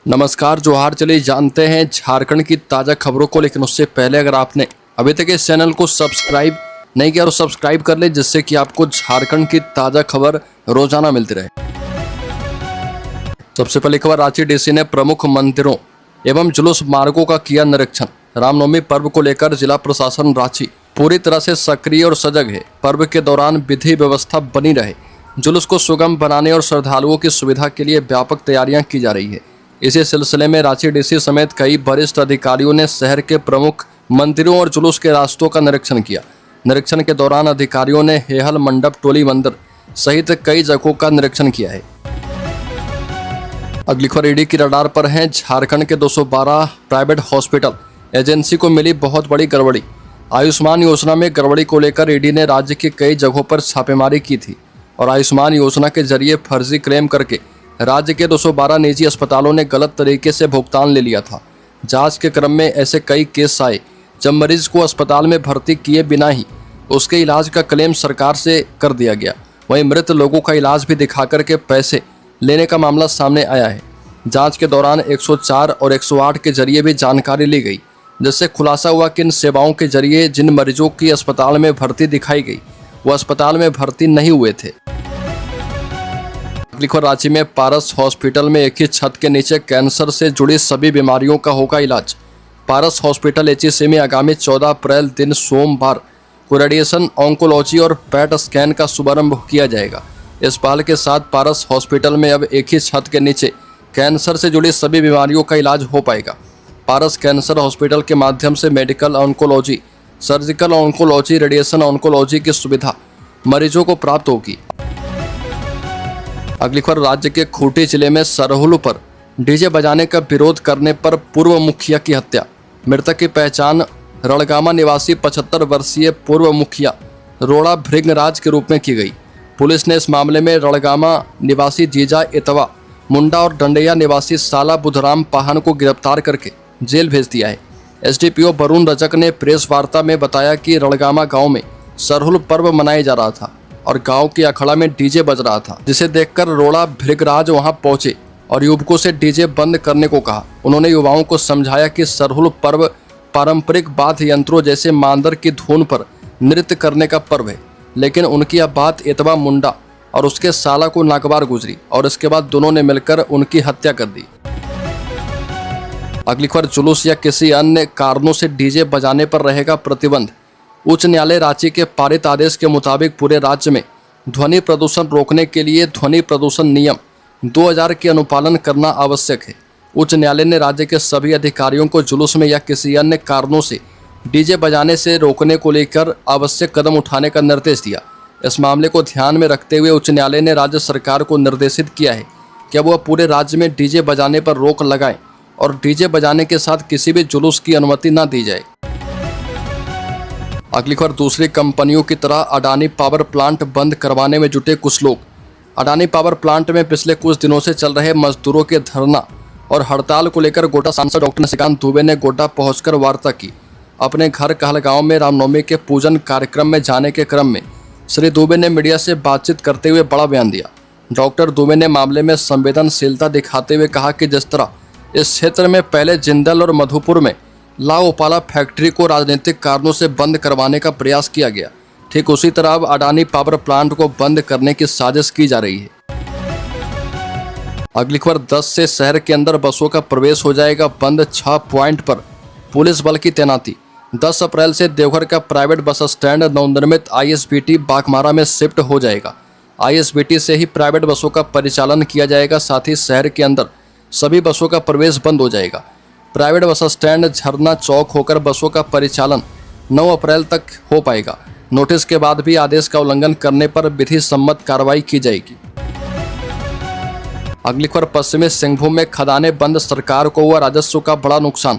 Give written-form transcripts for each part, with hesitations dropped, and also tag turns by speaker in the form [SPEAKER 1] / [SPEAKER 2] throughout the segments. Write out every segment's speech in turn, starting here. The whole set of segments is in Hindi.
[SPEAKER 1] नमस्कार जोहार। चलिए जानते हैं झारखंड की ताज़ा खबरों को, लेकिन उससे पहले अगर आपने अभी तक इस चैनल को सब्सक्राइब नहीं किया तो सब्सक्राइब कर ले, जिससे कि आपको झारखंड की ताज़ा खबर रोजाना मिलती रहे। सबसे पहले खबर, रांची डीसी ने प्रमुख मंदिरों एवं जुलूस मार्गों का किया निरीक्षण। रामनवमी पर्व को लेकर जिला प्रशासन रांची पूरी तरह से सक्रिय और सजग है। पर्व के दौरान विधि व्यवस्था बनी रहे, जुलूस को सुगम बनाने और श्रद्धालुओं की सुविधा के लिए व्यापक तैयारियां की जा रही है। इसी सिलसिले में रांची डीसी समेत कई वरिष्ठ अधिकारियों ने शहर के प्रमुख मंदिरों और जुलूस के रास्तों का निरीक्षण किया। निरीक्षण के दौरान अधिकारियों ने हेहल मंडप टोली मंदिर सहित कई जगहों का निरीक्षण किया है। अगली खबर, ईडी की रडार पर हैं झारखंड के 212 प्राइवेट हॉस्पिटल। एजेंसी को मिली बहुत बड़ी गड़बड़ी। आयुष्मान योजना में गड़बड़ी को लेकर ईडी ने राज्य की कई जगहों पर छापेमारी की थी और आयुष्मान योजना के जरिए फर्जी क्लेम करके राज्य के 212 निजी अस्पतालों ने गलत तरीके से भुगतान ले लिया था। जांच के क्रम में ऐसे कई केस आए जब मरीज को अस्पताल में भर्ती किए बिना ही उसके इलाज का क्लेम सरकार से कर दिया गया। वहीं मृत लोगों का इलाज भी दिखाकर के पैसे लेने का मामला सामने आया है। जांच के दौरान 104 और 108 के जरिए भी जानकारी ली गई, जिससे खुलासा हुआ कि इन सेवाओं के जरिए जिन मरीजों की अस्पताल में भर्ती दिखाई गई वो अस्पताल में भर्ती नहीं हुए थे। रांची में पारस हॉस्पिटल में एक ही छत के नीचे कैंसर से जुड़ी सभी बीमारियों का होगा इलाज। पारस हॉस्पिटल एचईसी में आगामी 14 अप्रैल दिन सोमवार को रेडिएशन, ऑन्कोलॉजी और पैट स्कैन का शुभारंभ किया जाएगा। इस पहल के साथ पारस हॉस्पिटल में अब एक ही छत के नीचे कैंसर से जुड़ी सभी बीमारियों का इलाज हो पाएगा। पारस कैंसर हॉस्पिटल के माध्यम से medical oncology, surgical oncology, radiation oncology की सुविधा मरीजों को प्राप्त होगी। अगली खबर, राज्य के खूंटी जिले में सरहुल पर डीजे बजाने का विरोध करने पर पूर्व मुखिया की हत्या। मृतक की पहचान रड़गामा निवासी 75 वर्षीय पूर्व मुखिया रोड़ा भृंगराज के रूप में की गई। पुलिस ने इस मामले में रड़गामा निवासी जीजा इतवा मुंडा और डंडैया निवासी साला बुधराम पाहन को गिरफ्तार करके जेल भेज दिया है। एसडीपीओ वरुण रजक ने प्रेस वार्ता में बताया कि रड़गामा गांव में सरहुल पर्व मनाया जा रहा था और गांव की अखाड़ा में डीजे बज रहा था, जिसे देखकर रोड़ा भृंगराज वहां पहुंचे और युवकों से डीजे बंद करने को कहा। उन्होंने युवाओं को समझाया कि सरहुल पर्व पारंपरिक वाद्य यंत्रों जैसे मांदर की धुन पर नृत्य करने का पर्व है, लेकिन उनकी यह बात इतवा मुंडा और उसके साला को नागवार गुजरी और इसके बाद दोनों ने मिलकर उनकी हत्या कर दी। अगली खबर, जुलूस या किसी अन्य कारणों से डीजे बजाने पर रहेगा प्रतिबंध। उच्च न्यायालय रांची के पारित आदेश के मुताबिक पूरे राज्य में ध्वनि प्रदूषण रोकने के लिए ध्वनि प्रदूषण नियम 2000 के अनुपालन करना आवश्यक है। उच्च न्यायालय ने राज्य के सभी अधिकारियों को जुलूस में या किसी अन्य कारणों से डीजे बजाने से रोकने को लेकर आवश्यक कदम उठाने का निर्देश दिया। इस मामले को ध्यान में रखते हुए उच्च न्यायालय ने राज्य सरकार को निर्देशित किया है कि वह पूरे राज्य में डीजे बजाने पर रोक लगाए और डीजे बजाने के साथ किसी भी जुलूस की अनुमति न दी जाए। अगली खबर, दूसरी कंपनियों की तरह अडानी पावर प्लांट बंद करवाने में जुटे कुछ लोग। अडानी पावर प्लांट में पिछले कुछ दिनों से चल रहे मजदूरों के धरना और हड़ताल को लेकर गोड्डा सांसद डॉक्टर निशिकांत दुबे ने गोड्डा पहुंचकर वार्ता की। अपने घर कहलगांव में रामनवमी के पूजन कार्यक्रम में जाने के क्रम में श्री दुबे ने मीडिया से बातचीत करते हुए बड़ा बयान दिया। डॉक्टर दुबे ने मामले में संवेदनशीलता दिखाते हुए कहा कि जिस तरह इस क्षेत्र में पहले जिंदल और मधुपुर में लाओपाला फैक्ट्री को राजनीतिक कारणों से बंद करवाने का प्रयास किया गया, ठीक उसी तरह अब अडानी पावर प्लांट को बंद करने की साजिश की जा रही है। अगली खबर, 10 से शहर के अंदर बसों का प्रवेश हो जाएगा बंद। 6 पॉइंट पर पुलिस बल की तैनाती। 10 अप्रैल से देवघर का प्राइवेट बस स्टैंड नवनिर्मित आईएसबीटी बाघमारा में शिफ्ट हो जाएगा। आईएसबीटी से ही प्राइवेट बसों का परिचालन किया जाएगा। साथ ही शहर के अंदर सभी बसों का प्रवेश बंद हो जाएगा। प्राइवेट बस स्टैंड झरना चौक होकर बसों का परिचालन 9 अप्रैल तक हो पाएगा। नोटिस के बाद भी आदेश का उल्लंघन करने पर विधि सम्मत कार्रवाई की जाएगी। अगली खबर, पश्चिमी सिंहभूम में खदानें बंद, सरकार को हुआ राजस्व का बड़ा नुकसान।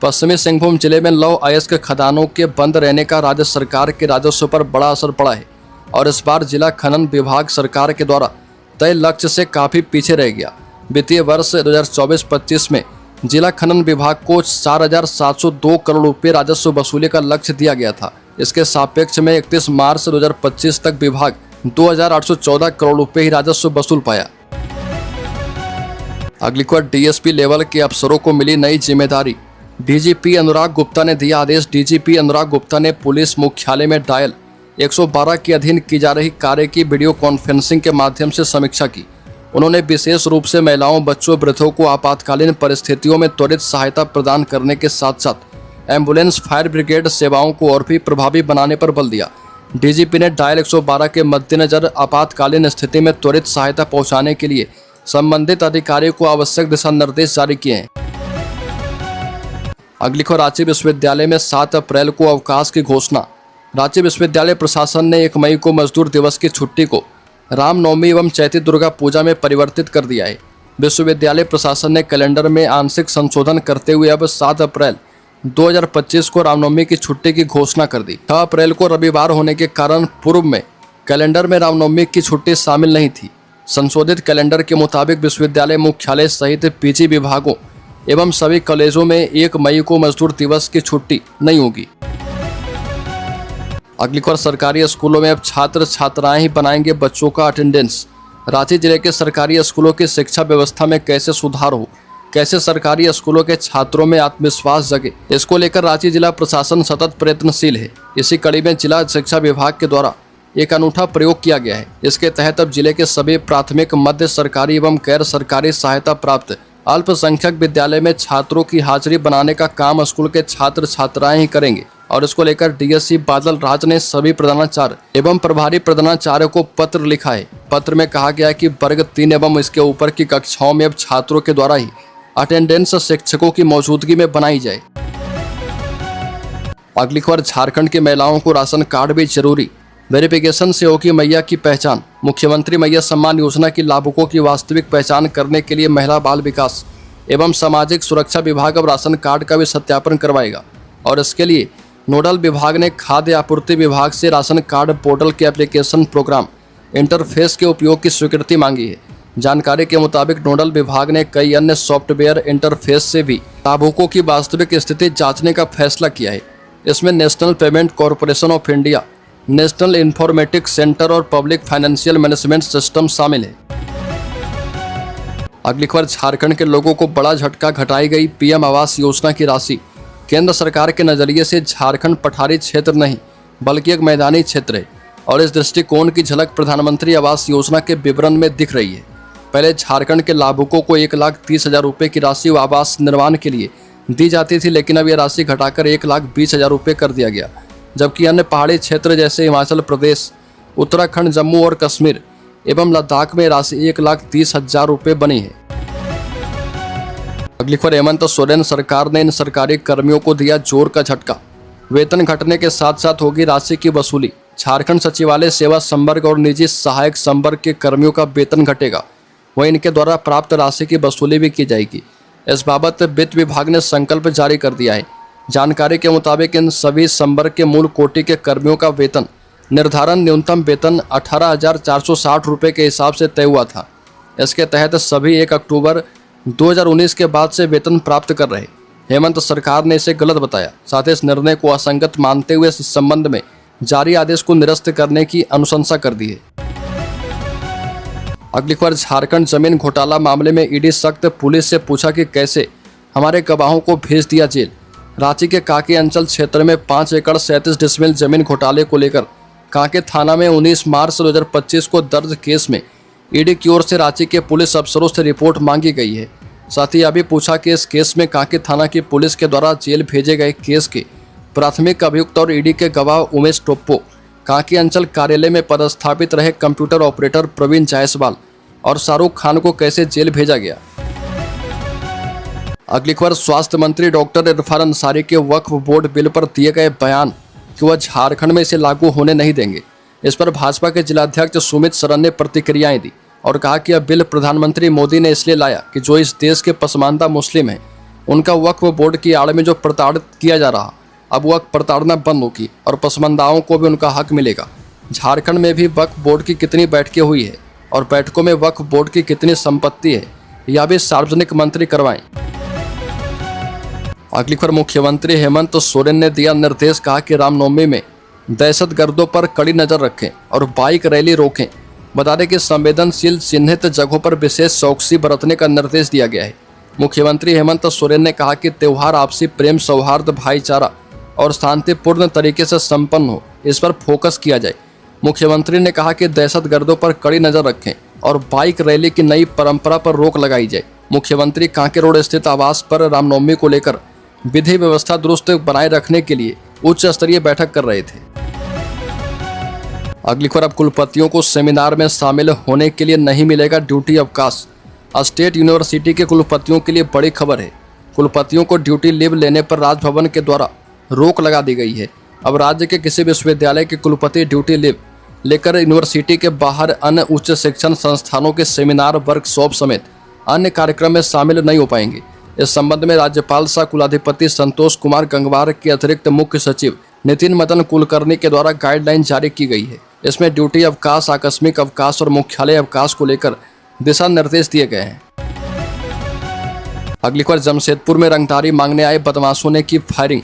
[SPEAKER 1] पश्चिमी सिंहभूम जिले में लौह अयस्क खदानों के बंद रहने का राज्य सरकार के राजस्व पर बड़ा असर पड़ा है और इस बार जिला खनन विभाग सरकार के द्वारा तय लक्ष्य से काफी पीछे रह गया। वित्तीय वर्ष 2024-25 में जिला खनन विभाग को 4702 करोड़ रुपये राजस्व वसूली का लक्ष्य दिया गया था। इसके सापेक्ष में 31 मार्च 2025 तक विभाग 2814 करोड़ रुपये ही राजस्व वसूल पाया। अगली खबर, डीएसपी लेवल के अफसरों को मिली नई जिम्मेदारी। डीजीपी अनुराग गुप्ता ने दिया आदेश। डीजीपी अनुराग गुप्ता ने पुलिस मुख्यालय में डायल 112 के अधीन की जा रही कार्य की वीडियो कॉन्फ्रेंसिंग के माध्यम से समीक्षा की। उन्होंने विशेष रूप से महिलाओं, बच्चों, वृद्धों को आपातकालीन परिस्थितियों में त्वरित सहायता प्रदान करने के साथ साथ एम्बुलेंस, फायर ब्रिगेड सेवाओं को और भी प्रभावी बनाने पर बल दिया। डीजीपी ने डायल 112 के मद्देनजर आपातकालीन स्थिति में त्वरित सहायता पहुंचाने के लिए संबंधित अधिकारियों को आवश्यक दिशा निर्देश जारी किए हैं। अगली खबर, रांची विश्वविद्यालय में 7 अप्रैल को अवकाश की घोषणा। रांची विश्वविद्यालय प्रशासन ने 1 मई को मजदूर दिवस की छुट्टी को रामनवमी एवं चैती दुर्गा पूजा में परिवर्तित कर दिया है। विश्वविद्यालय प्रशासन ने कैलेंडर में आंशिक संशोधन करते हुए अब 7 अप्रैल 2025 को रामनवमी की छुट्टी की घोषणा कर दी। 6 अप्रैल को रविवार होने के कारण पूर्व में कैलेंडर में रामनवमी की छुट्टी शामिल नहीं थी। संशोधित कैलेंडर के मुताबिक विश्वविद्यालय मुख्यालय सहित पीजी विभागों एवं सभी कॉलेजों में 1 मई को मजदूर दिवस की छुट्टी नहीं होगी। अगली खबर, सरकारी स्कूलों में अब छात्र छात्राएं ही बनाएंगे बच्चों का अटेंडेंस। रांची जिले के सरकारी स्कूलों की शिक्षा व्यवस्था में कैसे सुधार हो, कैसे सरकारी स्कूलों के छात्रों में आत्मविश्वास जगे, इसको लेकर रांची जिला प्रशासन सतत प्रयत्नशील है। इसी कड़ी में जिला शिक्षा विभाग के द्वारा एक अनूठा प्रयोग किया गया है। इसके तहत अब जिले के सभी प्राथमिक, मध्य सरकारी एवं गैर सरकारी सहायता प्राप्त अल्पसंख्यक विद्यालय में छात्रों की हाजिरी बनाने का काम स्कूल के छात्र छात्राएं ही करेंगे। और इसको लेकर डीएसपी बादल राज ने सभी प्रधानाचार्य एवं प्रभारी प्रधानाचार्य को पत्र लिखा है। पत्र में कहा गया है कि वर्ग 3 एवं इसके ऊपर की कक्षाओं में अब छात्रों के द्वारा ही अटेंडेंस शिक्षकों की मौजूदगी में बनाई जाए। अगली खबर, झारखंड की महिलाओं को राशन कार्ड भी जरूरी, वेरिफिकेशन से होगी मैया की पहचान। मुख्यमंत्री मैया सम्मान योजना की लाभुकों की वास्तविक पहचान करने के लिए महिला बाल विकास एवं सामाजिक सुरक्षा विभाग अब राशन कार्ड का भी सत्यापन करवाएगा। और इसके लिए नोडल विभाग ने खाद्य आपूर्ति विभाग से राशन कार्ड पोर्टल के एप्लीकेशन प्रोग्राम इंटरफेस के उपयोग की स्वीकृति मांगी है। जानकारी के मुताबिक नोडल विभाग ने कई अन्य सॉफ्टवेयर इंटरफेस से भी लाभुकों की वास्तविक स्थिति जांचने का फैसला किया है। इसमें national payment corporation of India, national informatics centre और पब्लिक फाइनेंशियल मैनेजमेंट सिस्टम शामिल है। अगली खबर, झारखंड के लोगों को बड़ा झटका, घटाई गई पीएम आवास योजना की राशि। केंद्र सरकार के नजरिए से झारखंड पठारी क्षेत्र नहीं बल्कि एक मैदानी क्षेत्र है और इस दृष्टिकोण की झलक प्रधानमंत्री आवास योजना के विवरण में दिख रही है। पहले झारखंड के लाभुकों को 1,30,000 रुपये की राशि आवास निर्माण के लिए दी जाती थी, लेकिन अब यह राशि घटाकर 1,20,000 रुपये कर दिया गया। जबकि अन्य पहाड़ी क्षेत्र जैसे हिमाचल प्रदेश, उत्तराखंड, जम्मू और कश्मीर एवं लद्दाख में राशि 1,30,000 रुपये बनी है। अगली खबर, हेमंत सोरेन सरकार ने इन सरकारी कर्मियों को दिया जोर का झटका। वेतन घटने के साथ साथ होगी राशि की वसूली। झारखंड सचिवालय सेवा संवर्ग और निजी सहायक संवर्ग के कर्मियों का वेतन घटेगा, वहीं इनके द्वारा प्राप्त राशि की वसूली भी की जाएगी। इस बाबत वित्त विभाग ने संकल्प जारी कर दिया है। जानकारी के मुताबिक इन सभी संवर्ग के मूल कोटि के कर्मियों का वेतन निर्धारण न्यूनतम वेतन 18,460 रुपये के हिसाब से तय हुआ था। इसके तहत सभी 1 अक्टूबर 2019 के बाद से वेतन प्राप्त कर रहे। हेमंत सरकार ने इसे गलत बताया, साथ ही इस निर्णय को असंगत मानते हुए इस संबंध में जारी आदेश को निरस्त करने की अनुशंसा कर दी है। अगली खबर, झारखंड जमीन घोटाला मामले में ईडी सख्त, पुलिस से पूछा कि कैसे हमारे गवाहों को भेज दिया जेल। रांची के कांके अंचल क्षेत्र में 5 एकड़ 37 डिसमिल जमीन घोटाले को लेकर कांके थाना में 19 मार्च 2025 को दर्ज केस में ईडी की ओर से रांची के पुलिस अफसरों से रिपोर्ट मांगी गई है। साथ ही यह भी पूछा कि इस केस में कांके थाना की पुलिस के द्वारा जेल भेजे गए केस के प्राथमिक अभियुक्त और ईडी के गवाह उमेश टोप्पो, कांके अंचल कार्यालय में पदस्थापित रहे कंप्यूटर ऑपरेटर प्रवीण जायसवाल और शाहरुख खान को कैसे जेल भेजा गया। अगली खबर, स्वास्थ्य मंत्री डॉक्टर इरफान अंसारी के वक्फ बोर्ड बिल पर दिए गए बयान कि वह झारखंड में इसे लागू होने नहीं देंगे। इस पर भाजपा के जिलाध्यक्ष सुमित सरन ने प्रतिक्रियाएं दी और कहा कि यह बिल प्रधानमंत्री मोदी ने इसलिए लाया कि जो इस देश के पसमानदा मुस्लिम हैं उनका वक्फ बोर्ड की आड़ में जो प्रताड़ित किया जा रहा, अब वह प्रताड़ना बंद होगी और पसमानदाओं को भी उनका हक मिलेगा। झारखंड में भी वक्फ बोर्ड की कितनी बैठकें हुई है और बैठकों में वक्फ बोर्ड की कितनी संपत्ति है, यह भी सार्वजनिक मंत्री करवाएं। अगली खबर, मुख्यमंत्री हेमंत सोरेन ने दिया निर्देश, कहा कि रामनवमी में दहशतगर्दों पर कड़ी नजर रखें और बाइक रैली रोकें। बता दें कि संवेदनशील चिन्हित जगहों पर विशेष चौकसी बरतने का निर्देश दिया गया है। मुख्यमंत्री हेमंत सोरेन ने कहा कि त्योहार आपसी प्रेम, सौहार्द, भाईचारा और शांतिपूर्ण तरीके से संपन्न हो, इस पर फोकस किया जाए। मुख्यमंत्री ने कहा कि दहशतगर्दों पर कड़ी नजर रखें और बाइक रैली की नई परंपरा पर रोक लगाई जाए। मुख्यमंत्री कांके रोड स्थित आवास पर रामनवमी को लेकर विधि व्यवस्था दुरुस्त बनाए रखने के लिए उच्च स्तरीय बैठक कर रहे थे। अगली खबर, अब कुलपतियों को सेमिनार में शामिल होने के लिए नहीं मिलेगा ड्यूटी अवकाश। स्टेट यूनिवर्सिटी के कुलपतियों के लिए बड़ी खबर है। कुलपतियों को ड्यूटी लीव लेने पर राजभवन के द्वारा रोक लगा दी गई है। अब राज्य के किसी विश्वविद्यालय के कुलपति ड्यूटी लीव लेकर यूनिवर्सिटी के बाहर अन्य उच्च शिक्षण संस्थानों के सेमिनार, वर्कशॉप समेत अन्य कार्यक्रम में शामिल नहीं हो पाएंगे। इस संबंध में राज्यपाल सह कुलाधिपति संतोष कुमार गंगवार के अतिरिक्त मुख्य सचिव नितिन मदन कुलकर्णी के द्वारा गाइडलाइन जारी की गई है। इसमें ड्यूटी अवकाश, आकस्मिक अवकाश और मुख्यालय अवकाश को लेकर दिशा निर्देश दिए गए हैं। अगली खबर, जमशेदपुर में रंगदारी मांगने आए बदमाशों ने की फायरिंग।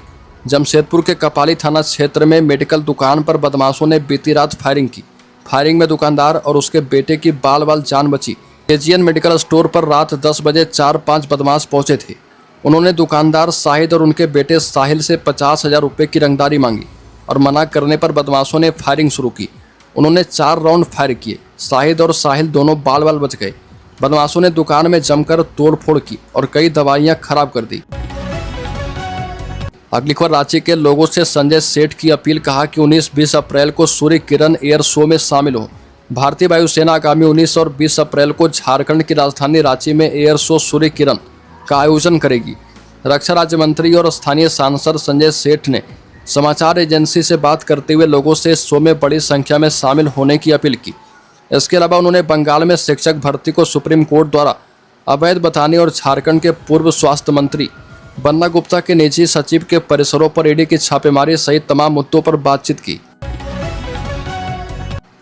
[SPEAKER 1] जमशेदपुर के कपाली थाना क्षेत्र में मेडिकल दुकान पर बदमाशों ने बीती रात फायरिंग की। फायरिंग में दुकानदार और उसके बेटे की बाल जान बची। एजीएन मेडिकल स्टोर पर रात 10 बजे 4-5 बदमाश पहुंचे थे। उन्होंने दुकानदार शाहिद और उनके बेटे साहिल से 50,000 रुपये की रंगदारी मांगी और मना करने पर बदमाशों ने फायरिंग शुरू की। उन्होंने 4 राउंड फायर किए। शाहिद और साहिल दोनों बाल बच गए। बदमाशों ने दुकान में जमकर तोड़फोड़ की और कई दवाइयां खराब कर दी। अगली खबर, रांची के लोगों से संजय सेठ की अपील। कहा कि 19-20 अप्रैल को सूर्य किरण एयर शो में शामिल हो। भारतीय वायुसेना आगामी 19 और 20 अप्रैल को झारखंड की राजधानी रांची में एयर शो सूर्य किरण का आयोजन करेगी। रक्षा राज्य मंत्री और स्थानीय सांसद संजय सेठ ने समाचार एजेंसी से बात करते हुए लोगों से इस शो में बड़ी संख्या में शामिल होने की अपील की। इसके अलावा उन्होंने बंगाल में शिक्षक भर्ती को सुप्रीम कोर्ट द्वारा अवैध बताने और झारखंड के पूर्व स्वास्थ्य मंत्री बन्ना गुप्ता के निजी सचिव के परिसरों पर ईडी की छापेमारी सहित तमाम मुद्दों पर बातचीत की।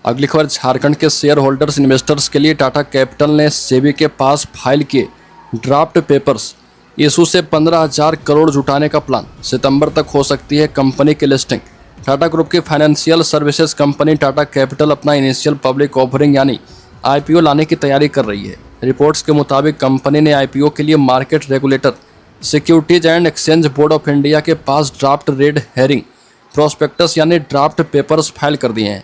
[SPEAKER 1] अगली खबर, झारखंड के शेयर होल्डर्स इन्वेस्टर्स के लिए टाटा कैपिटल ने सेबी के पास फाइल किए ड्राफ्ट पेपर्स। इशू से 15,000 करोड़ जुटाने का प्लान। सितंबर तक हो सकती है कंपनी की लिस्टिंग। टाटा ग्रुप की financial services company Tata capital अपना इनिशियल पब्लिक ऑफरिंग यानी आईपीओ लाने की तैयारी कर रही है। रिपोर्ट्स के मुताबिक कंपनी ने आईपीओ के लिए market regulator securities and exchange board of India के पास ड्राफ्ट रेड हेरिंग प्रोस्पेक्टस यानी ड्राफ्ट पेपर्स फाइल कर दिए हैं।